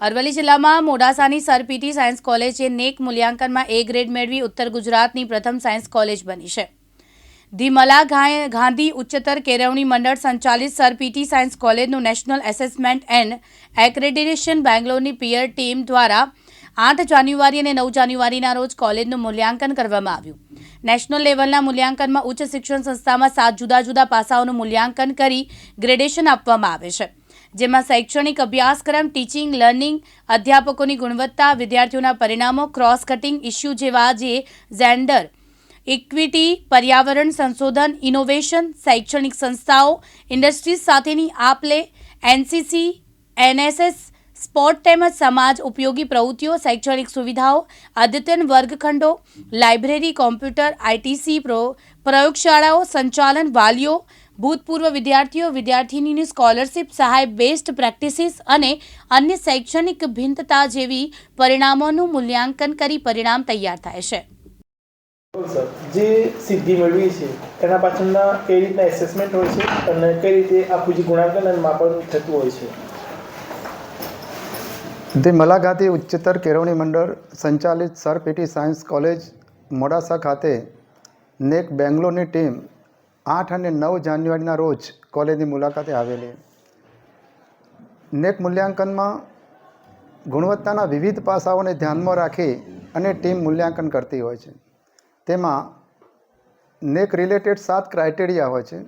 અરવલ્લી જિલ્લામાં મોડાસાની sir PT science કોલેજે નેક મૂલ્યાંકનમાં એ ગ્રેડ મેળવી ઉત્તર ગુજરાતની પ્રથમ સાયન્સ કોલેજ બની છે. ધી મલા ગાંધી ઉચ્ચતર કેળવણી મંડળ સંચાલિત સર પીટી સાયન્સ કોલેજનું નેશનલ એસેસમેન્ટ એન્ડ એક્રેડિટેશન બેંગ્લોરની પિયર ટીમ દ્વારા 8 જાન્યુઆરી અને 9 જાન્યુઆરીના રોજ કોલેજનું મૂલ્યાંકન કરવામાં આવ્યું. નેશનલ લેવલના મૂલ્યાંકનમાં ઉચ્ચ શિક્ષણ સંસ્થામાં 7 જુદા જુદા પાસાઓનું મૂલ્યાંકન કરી ગ્રેડેશન આપવામાં આવે છે, જેમાં શૈક્ષણિક અભ્યાસક્રમ, ટીચિંગ, લર્નિંગ, અધ્યાપકોની ગુણવત્તા, વિદ્યાર્થીઓના પરિણામો, ક્રોસ કટિંગ ઇસ્યુ જેવા જે જેન્ડર ઇક્વિટી, પર્યાવરણ સંશોધન, ઇનોવેશન, શૈક્ષણિક સંસ્થાઓ, ઇન્ડસ્ટ્રીઝ સાથેની આપ-લે, એનસીસી, એનએસએસ, સ્પોર્ટ તેમજ સમાજ ઉપયોગી પ્રવૃત્તિઓ, શૈક્ષણિક સુવિધાઓ, અદ્યતન વર્ગખંડો, લાઇબ્રેરી, કોમ્પ્યુટર, આઈટીસી, પ્રયોગશાળાઓ, સંચાલન, વાલીઓ, ભૂતપૂર્વ વિદ્યાર્થીઓ, વિદ્યાર્થીનીની સ્કોલરશિપ, સહાય, બેસ્ટ પ્રેક્ટિસીસ અને અન્ય શૈક્ષણિક ભિન્નતા જેવી પરિણામોનું મૂલ્યાંકન કરી પરિણામ તૈયાર થાય છે. જે સિદ્ધિ મેળવી છે એના પાછળના કઈ રીતના એસેસમેન્ટ હોય છે અને કઈ રીતે આખું જે ગુણાંકન અને માપન થતું હોય છે. ધી મલા ગાંધી ઉચ્ચતર કેળવણી મંડળ સંચાલિત sir PT science college Modasa ખાતે નેક બેંગ્લોરની ટીમ 8 અને 9 જાન્યુઆરીના રોજ કોલેજની મુલાકાતે આવેલી. નેક મૂલ્યાંકનમાં ગુણવત્તાના વિવિધ પાસાઓને ધ્યાનમાં રાખી અને ટીમ મૂલ્યાંકન કરતી હોય છે. તેમાં નેક રિલેટેડ 7 ક્રાઇટેરિયા હોય છે.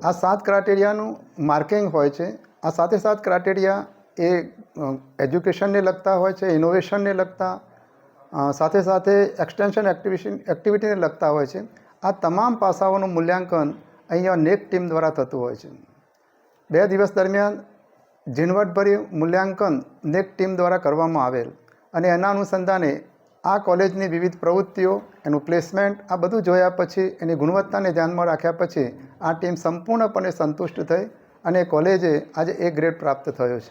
આ 7 ક્રાઇટેરિયાનું માર્કિંગ હોય છે. આ સાથે ક્રાઇટેરિયા એ એજ્યુકેશનને લગતા હોય છે, ઇનોવેશનને લગતા, સાથે એક્સટેન્શન એક્ટિવિટીને લગતા હોય છે. આ તમામ પાસાઓનું મૂલ્યાંકન અહીંયા નેક ટીમ દ્વારા થતું હોય છે. 2 દિવસ દરમિયાન ઝીણવટભર્યું મૂલ્યાંકન નેક ટીમ દ્વારા કરવામાં આવેલ અને એના અનુસંધાને આ કોલેજની વિવિધ પ્રવૃત્તિઓ, એનું પ્લેસમેન્ટ, આ બધું જોયા પછી એની ગુણવત્તાને ધ્યાનમાં રાખ્યા પછી આ ટીમ સંપૂર્ણપણે સંતુષ્ટ થઈ અને કોલેજે આજે એ ગ્રેડ પ્રાપ્ત થયો છે.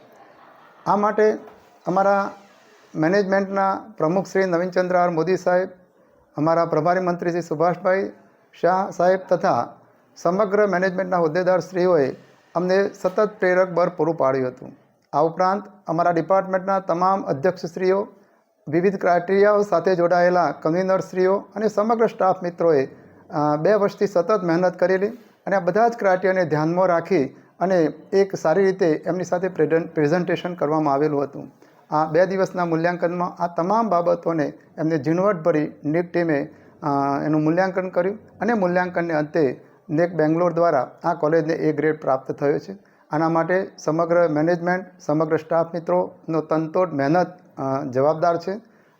આ માટે અમારા મેનેજમેન્ટના પ્રમુખ શ્રી નવીનચંદ્ર આર મોદી સાહેબ, અમારા પ્રભારી મંત્રી શ્રી સુભાષભાઈ શાહ સાહેબ તથા સમગ્ર મેનેજમેન્ટના હોદ્દેદારશ્રીઓએ અમને સતત પ્રેરક બળ પૂરું પાડ્યું હતું. આ ઉપરાંત અમારા ડિપાર્ટમેન્ટના તમામ અધ્યક્ષશ્રીઓ, વિવિધ ક્રાઇટેરિયાઓ સાથે જોડાયેલા કન્વીનરશ્રીઓ અને સમગ્ર સ્ટાફ મિત્રોએ 2 વર્ષથી સતત મહેનત કરેલી અને આ બધા જ ક્રાઇટેરિયાને ધ્યાનમાં રાખી અને એક સારી રીતે એમની સાથે પ્રેઝન્ટેશન કરવામાં આવેલું હતું. આ 2 દિવસના મૂલ્યાંકનમાં આ તમામ બાબતોને એમને ઝીણવટભરી નેક ટીમે એનું મૂલ્યાંકન કર્યું અને મૂલ્યાંકનને અંતે નેક બેંગ્લોર દ્વારા આ કોલેજને એ ગ્રેડ પ્રાપ્ત થયો છે. આના માટે સમગ્ર મેનેજમેન્ટ, સમગ્ર સ્ટાફ મિત્રોનો તનતોડ મહેનત જવાબદાર છે.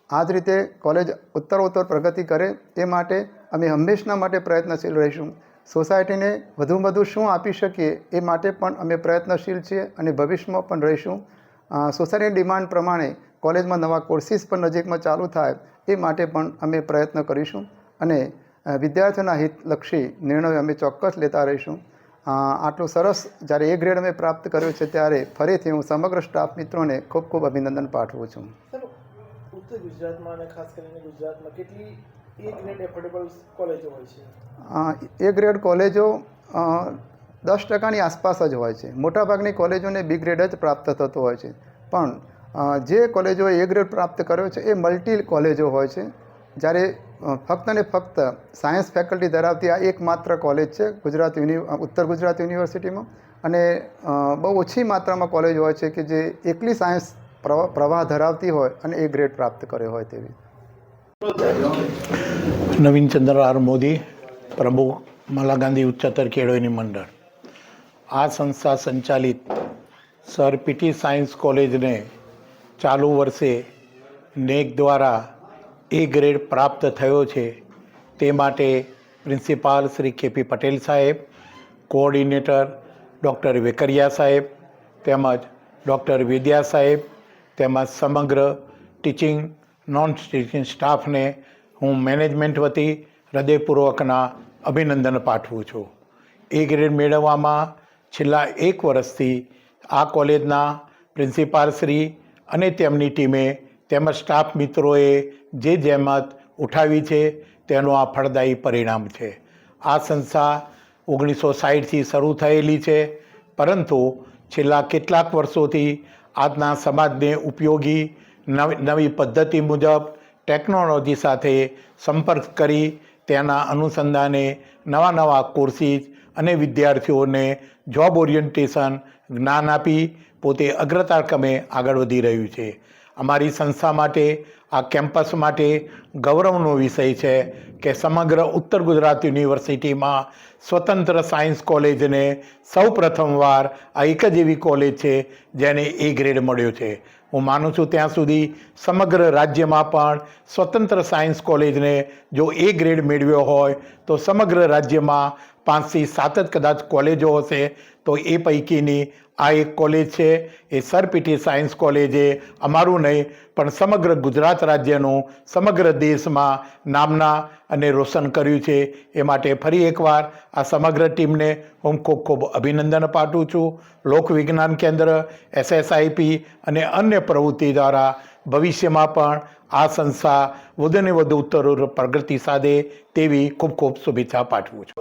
આ જ રીતે કોલેજ ઉત્તરોત્તર પ્રગતિ કરે એ માટે અમે હંમેશના માટે પ્રયત્નશીલ રહીશું. સોસાયટીને વધુમાં વધુ શું આપી શકીએ એ માટે પણ અમે પ્રયત્નશીલ છીએ અને ભવિષ્યમાં પણ રહીશું. સોસાયટીની ડિમાન્ડ પ્રમાણે કોલેજમાં નવા કોર્સીસ પણ નજીકમાં ચાલુ થાય એ માટે પણ અમે પ્રયત્ન કરીશું અને વિદ્યાર્થીઓના હિતલક્ષી નિર્ણયો અમે ચોક્કસ લેતા રહીશું. આટલું સરસ જ્યારે એ ગ્રેડ અમે પ્રાપ્ત કર્યો છે ત્યારે ફરીથી હું સમગ્ર સ્ટાફ મિત્રોને ખૂબ ખૂબ અભિનંદન પાઠવું છું. ઉત્તર ગુજરાતમાં અને ખાસ કરીને ગુજરાતમાં કેટલી એ ગ્રેડ એફોર્ડેબલ કોલેજો હોય છે? એ ગ્રેડ કોલેજો 10%ની આસપાસ જ હોય છે. મોટાભાગની કોલેજોને બી ગ્રેડ જ પ્રાપ્ત થતો હોય છે. પણ જે કોલેજોએ એ ગ્રેડ પ્રાપ્ત કર્યો છે એ મલ્ટી કોલેજો હોય છે. જ્યારે ફક્ત ને ફક્ત સાયન્સ ફેકલ્ટી ધરાવતી આ એકમાત્ર કોલેજ છે ઉત્તર ગુજરાત યુનિવર્સિટીમાં અને બહુ ઓછી માત્રામાં કોલેજ હોય છે કે જે એકલી સાયન્સ પ્રવાહ ધરાવતી હોય અને એ ગ્રેડ પ્રાપ્ત કર્યો હોય તેવી. નવીનચંદ્ર આર મોદી, પ્રમુખ મલા ગાંધી ઉચ્ચતર કેળવણી મંડળ. આ સંસ્થા સંચાલિત સર પીટી સાયન્સ કોલેજને ચાલુ વર્ષે નેક દ્વારા એ ગ્રેડ પ્રાપ્ત થયો છે. તે માટે પ્રિન્સિપાલ શ્રી કેપી પટેલ સાહેબ, કોઓર્ડિનેટર ડૉક્ટર વેકરિયા સાહેબ તેમજ ડૉક્ટર વિદ્યા સાહેબ તેમજ સમગ્ર ટીચિંગ નોન ટીચિંગ સ્ટાફને હું મેનેજમેન્ટ વતી હૃદયપૂર્વકના અભિનંદન પાઠવું છું. એ ગ્રેડ મેળવવામાં છેલ્લા 1 વર્ષથી આ કોલેજના પ્રિન્સિપાલશ્રી અને તેમની ટીમે તેમજ સ્ટાફ મિત્રોએ જે જહેમત ઉઠાવી છે તેનું આ ફળદાયી પરિણામ છે. આ સંસ્થા 1960થી શરૂ થયેલી છે, પરંતુ છેલ્લા કેટલાક વર્ષોથી આજના સમાજને ઉપયોગી નવી પદ્ધતિ મુજબ ટેકનોલોજી સાથે સંપર્ક કરી તેના અનુસંધાને નવા કોર્સિસ અને વિદ્યાર્થીઓને જોબ ઓરિએન્ટેશન જ્ઞાન આપી પોતે અગ્રતાક્રમે આગળ વધી રહ્યું છે. અમારી સંસ્થા માટે આ કેમ્પસ માટે ગૌરવનો વિષય છે કે સમગ્ર ઉત્તર ગુજરાત યુનિવર્સિટીમાં સ્વતંત્ર સાયન્સ કોલેજને સૌ પ્રથમવાર આ એક જ એવી કોલેજ છે જેને A ગ્રેડ મળ્યો છે. હું માનું છું ત્યાં સુધી સમગ્ર રાજ્યમાં પણ સ્વતંત્ર સાયન્સ કોલેજને જો A ગ્રેડ મેળવ્યો હોય તો સમગ્ર રાજ્યમાં 5 થી 7 જ કદાચ કોલેજો હશે, તો એ પૈકીની આ એક કોલેજ છે. એ સર પીટી સાયન્સ કોલેજે અમારું નહીં પણ સમગ્ર ગુજરાત રાજ્યનું સમગ્ર દેશમાં નામના અને રોશન કર્યું છે. એ માટે ફરી એકવાર આ સમગ્ર ટીમને હું ખૂબ અભિનંદન પાઠવું છું. લોક વિજ્ઞાન કેન્દ્ર, SSIP અને અન્ય પ્રવૃત્તિ દ્વારા ભવિષ્યમાં પણ આ સંસ્થા વધુને વધુ ઉત્તરોત્તર પ્રગતિ સાધે તેવી ખૂબ શુભેચ્છા પાઠવું છું.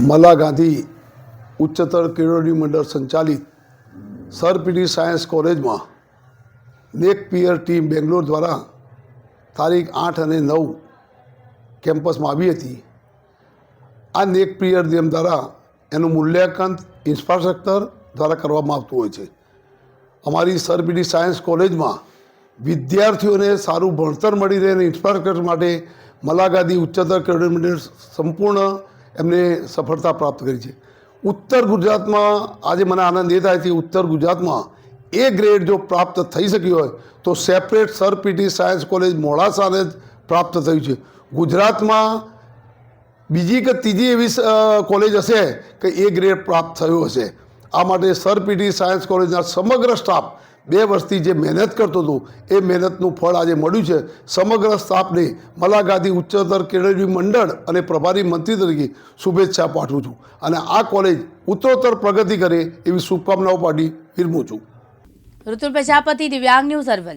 મલા ગાંધી ઉચ્ચતર કેળવણી મંડળ સંચાલિત સર પીટી સાયન્સ કોલેજમાં નેક પિયર ટીમ બેંગ્લોર દ્વારા તારીખ 8 અને 9 કેમ્પસમાં આવી હતી. આ નેક પિયર ટીમ દ્વારા એનું મૂલ્યાંકન ઇન્ફ્રાસ્ટ્રક્ચર દ્વારા કરવામાં આવતું હોય છે. અમારી સર પીટી સાયન્સ કોલેજમાં વિદ્યાર્થીઓને સારું ભણતર મળી રહે અને ઇન્ફ્રાસ્ટ્રક્ચર માટે મલા ગાંધી ઉચ્ચતર કેળવણી મંડળ સંપૂર્ણ એમને સફળતા પ્રાપ્ત કરી છે. ઉત્તર ગુજરાતમાં આજે મને આનંદ એ થાય છે ઉત્તર ગુજરાતમાં A ગ્રેડ જો પ્રાપ્ત થઈ શક્યું હોય તો separate sir PT science college મોડાસાને જ પ્રાપ્ત થયું છે. ગુજરાતમાં બીજી કે ત્રીજી એવી કોલેજ હશે કે A ગ્રેડ પ્રાપ્ત થયો હશે. આ માટે સર પીટી સાયન્સ કોલેજના સમગ્ર સ્ટાફ 2 વર્ષથી જે મહેનત કરતો હતો એ મહેનતનું ફળ આજે મળ્યું છે. સમગ્ર સ્ટાફને મલા ગાંધી ઉચ્ચતર કેળવણી મંડળ અને પ્રભારી મંત્રી તરીકે શુભેચ્છા પાઠવું છું અને આ કોલેજ ઉત્તરોત્તર પ્રગતિ કરે એવી શુભકામનાઓ પાઠવી વિરમું છું. ઋતુલ પ્રજાપતિ, દિવ્યાંગ ન્યૂઝ, અરવલ્લી.